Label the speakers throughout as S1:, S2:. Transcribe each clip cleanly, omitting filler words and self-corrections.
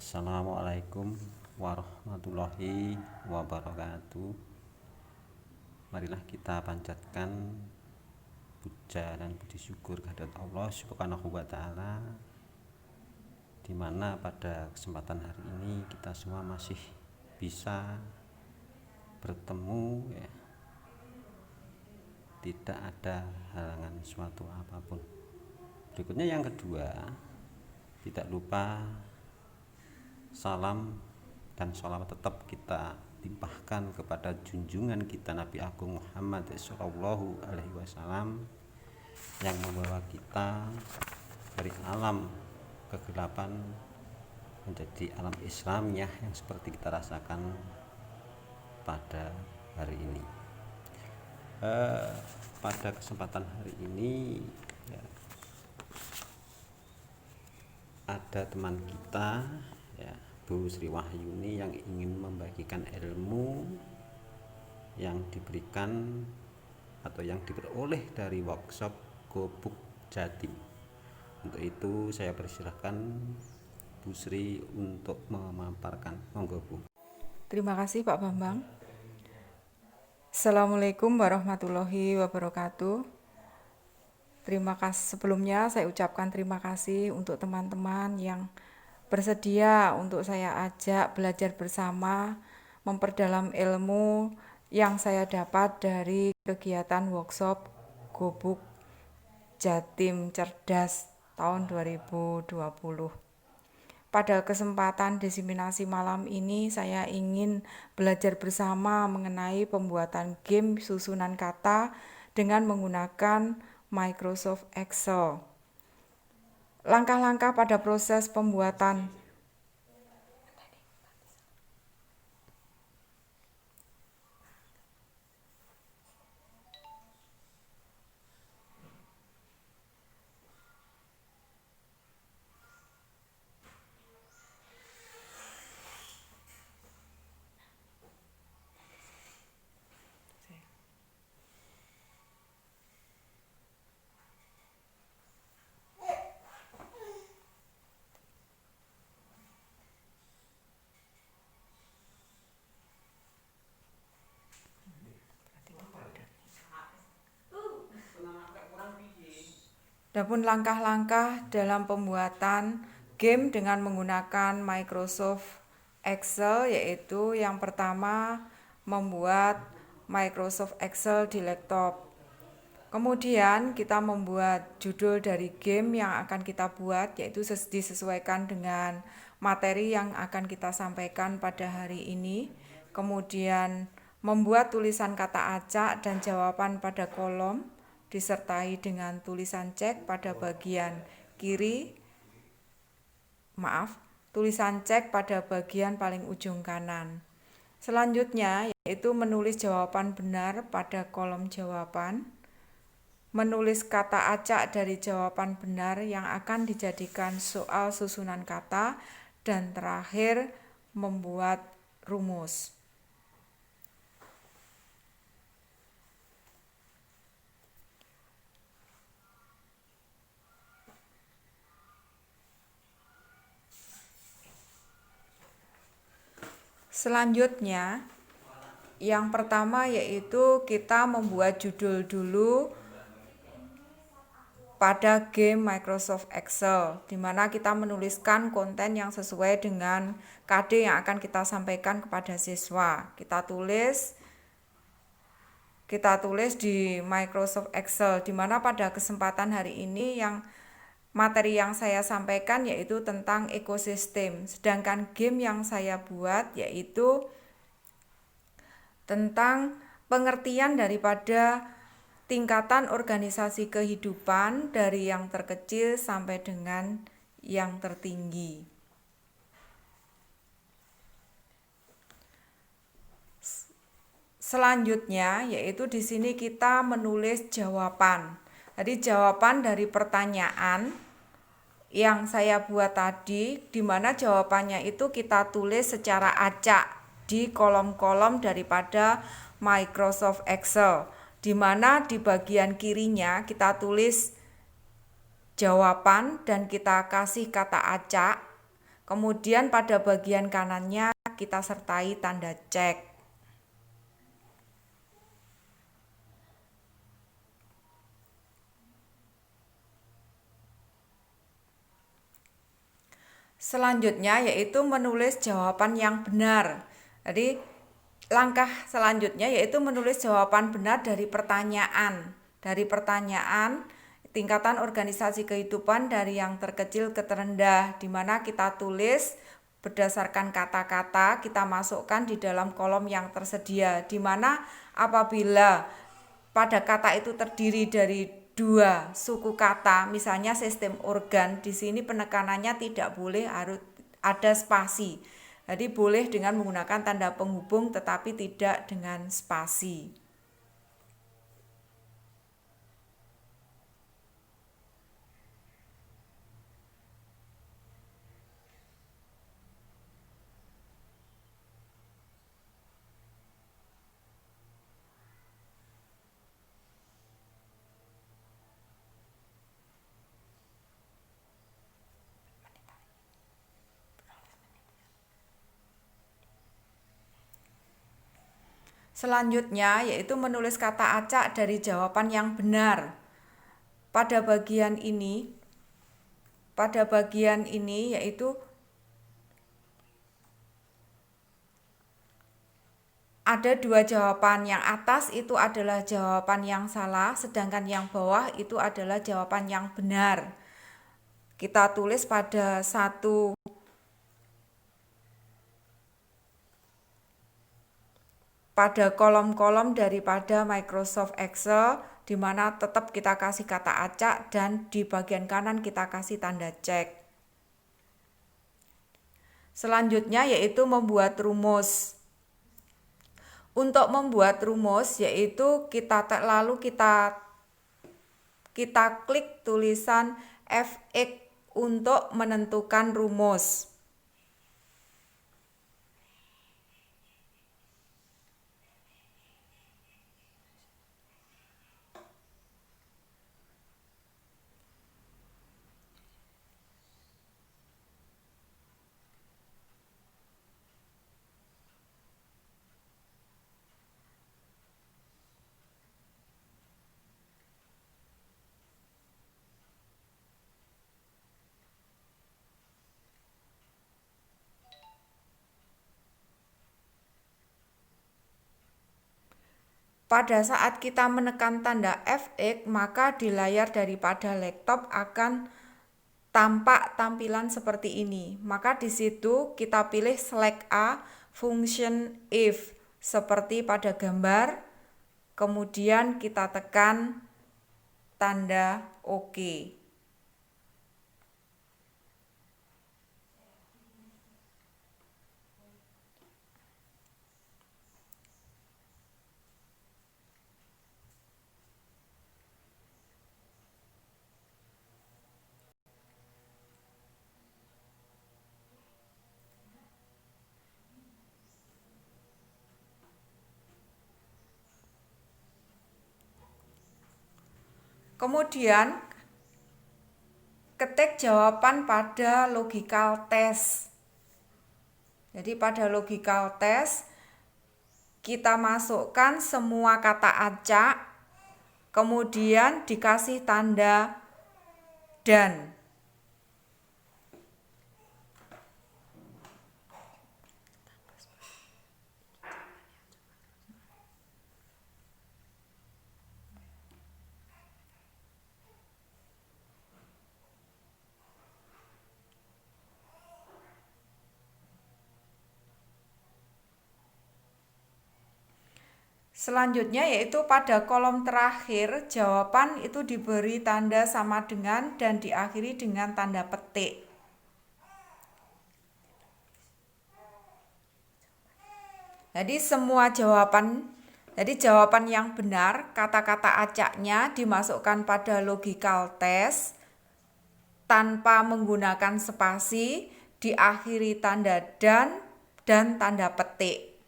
S1: Assalamualaikum warahmatullahi wabarakatuh. Marilah kita panjatkan puja dan puji syukur kehadirat Allah Subhanahu wa taala, di mana pada kesempatan hari ini kita semua masih bisa bertemu ya. Tidak ada halangan suatu apapun. Berikutnya yang kedua, tidak lupa salam dan sholawat tetap kita limpahkan kepada junjungan kita Nabi Agung Muhammad Sallallahu Alaihi Wasallam yang membawa kita dari alam kegelapan menjadi alam Islamiyah yang seperti kita rasakan pada hari ini. Pada kesempatan hari ini ya, ada teman kita ya, Bu Sri Wahyuni yang ingin membagikan ilmu yang diberikan atau yang diperoleh dari workshop Gobuk Jatim. Untuk itu saya persilahkan Bu Sri untuk memaparkan. Monggo Bu.
S2: Terima kasih Pak Bambang. Assalamualaikum warahmatullahi wabarakatuh. Sebelumnya saya ucapkan terima kasih untuk teman-teman yang bersedia untuk saya ajak belajar bersama, memperdalam ilmu yang saya dapat dari kegiatan workshop Gobuk Jatim Cerdas tahun 2020. Pada kesempatan diseminasi malam ini saya ingin belajar bersama mengenai pembuatan game susunan kata dengan menggunakan Microsoft Excel. Langkah-langkah pada proses pembuatan Adapun langkah-langkah dalam pembuatan game dengan menggunakan Microsoft Excel, yaitu yang pertama membuat Microsoft Excel di laptop. Kemudian kita membuat judul dari game yang akan kita buat, yaitu disesuaikan dengan materi yang akan kita sampaikan pada hari ini. Kemudian membuat tulisan kata acak dan jawaban pada kolom, disertai dengan tulisan cek pada bagian tulisan cek pada bagian paling ujung kanan. Selanjutnya yaitu menulis jawaban benar pada kolom jawaban, menulis kata acak dari jawaban benar yang akan dijadikan soal susunan kata, dan terakhir membuat rumus. Selanjutnya, yang pertama yaitu kita membuat judul dulu pada game Microsoft Excel, di mana kita menuliskan konten yang sesuai dengan KD yang akan kita sampaikan kepada siswa. Kita tulis di Microsoft Excel, di mana pada kesempatan hari ini materi yang saya sampaikan yaitu tentang ekosistem, sedangkan game yang saya buat yaitu tentang pengertian daripada tingkatan organisasi kehidupan dari yang terkecil sampai dengan yang tertinggi. Selanjutnya yaitu di sini kita menulis jawaban. Jadi jawaban dari pertanyaan yang saya buat tadi, di mana jawabannya itu kita tulis secara acak di kolom-kolom daripada Microsoft Excel, di mana di bagian kirinya kita tulis jawaban dan kita kasih kata acak, Kemudian pada bagian kanannya kita sertai tanda cek. Selanjutnya yaitu menulis jawaban yang benar. Jadi langkah selanjutnya yaitu menulis jawaban benar dari pertanyaan. Dari pertanyaan tingkatan organisasi kehidupan dari yang terkecil ke terendah, di mana kita tulis berdasarkan kata-kata, kita masukkan di dalam kolom yang tersedia, di mana apabila pada kata itu terdiri dari dua suku kata, misalnya sistem organ, di sini penekanannya tidak boleh harus ada spasi. Jadi boleh dengan menggunakan tanda penghubung tetapi tidak dengan spasi. Selanjutnya yaitu menulis kata acak dari jawaban yang benar. Pada bagian ini yaitu ada dua jawaban. Yang atas itu adalah jawaban yang salah, sedangkan yang bawah itu adalah jawaban yang benar. Kita tulis pada kolom-kolom daripada Microsoft Excel, di mana tetap kita kasih kata acak dan di bagian kanan kita kasih tanda cek. Selanjutnya yaitu membuat rumus. Untuk membuat rumus yaitu kita klik tulisan F(x) untuk menentukan rumus. Pada saat kita menekan tanda F(x), maka di layar daripada laptop akan tampak tampilan seperti ini. Maka di situ kita pilih select A, function if, seperti pada gambar. Kemudian kita tekan tanda OK. Kemudian ketik jawaban pada logical test. Jadi pada logical test kita masukkan semua kata acak, kemudian dikasih tanda dan. Selanjutnya yaitu pada kolom terakhir jawaban itu diberi tanda sama dengan dan diakhiri dengan tanda petik. Jadi jawaban yang benar, kata-kata acaknya dimasukkan pada logical test tanpa menggunakan spasi, diakhiri tanda dan tanda petik.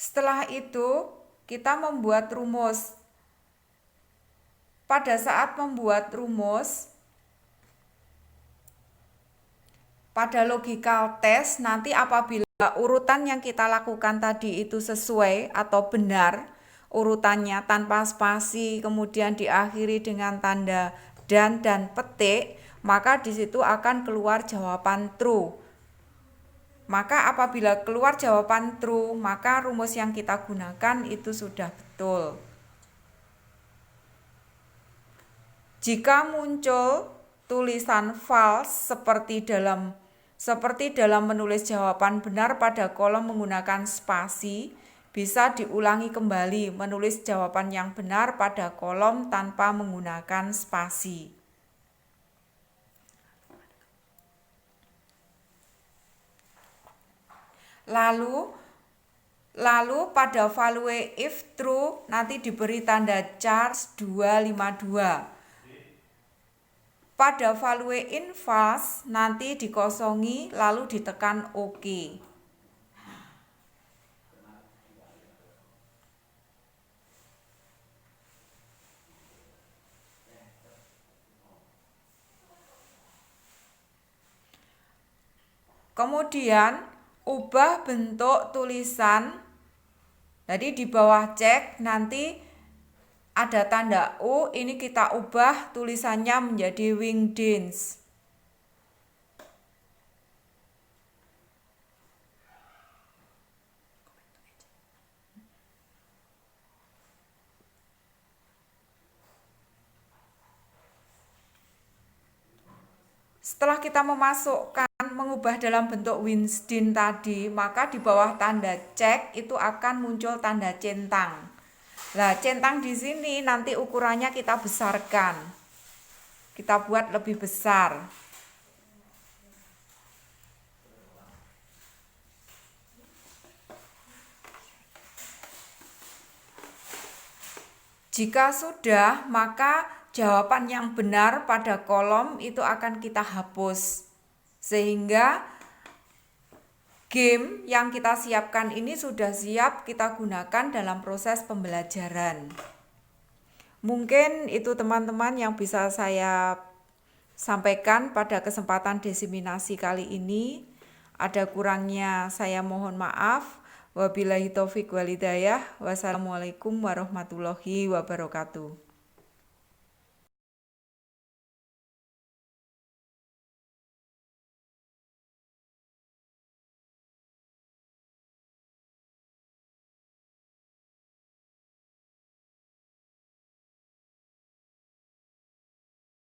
S2: Setelah itu kita membuat rumus. pada saat membuat rumus, pada logical test nanti apabila urutan yang kita lakukan tadi itu sesuai atau benar urutannya tanpa spasi kemudian diakhiri dengan tanda dan petik, maka di situ akan keluar jawaban true. Maka apabila keluar jawaban true, maka rumus yang kita gunakan itu sudah betul. Jika muncul tulisan false seperti dalam menulis jawaban benar pada kolom menggunakan spasi, bisa diulangi kembali menulis jawaban yang benar pada kolom tanpa menggunakan spasi. Lalu pada value if true nanti diberi tanda charge 252. Pada value in false nanti dikosongi lalu ditekan OK. Kemudian ubah bentuk tulisan. Jadi di bawah cek nanti ada tanda U, ini kita ubah tulisannya menjadi Wingdings. Setelah kita mengubah dalam bentuk Wingdings tadi, maka di bawah tanda cek itu akan muncul tanda centang. Nah, centang di sini nanti ukurannya kita besarkan. Kita buat lebih besar. Jika sudah, maka jawaban yang benar pada kolom itu akan kita hapus. Sehingga game yang kita siapkan ini sudah siap kita gunakan dalam proses pembelajaran. Mungkin itu teman-teman yang bisa saya sampaikan pada kesempatan diseminasi kali ini. Ada kurangnya saya mohon maaf. Wabillahi taufik wal hidayah. Wassalamualaikum warahmatullahi wabarakatuh.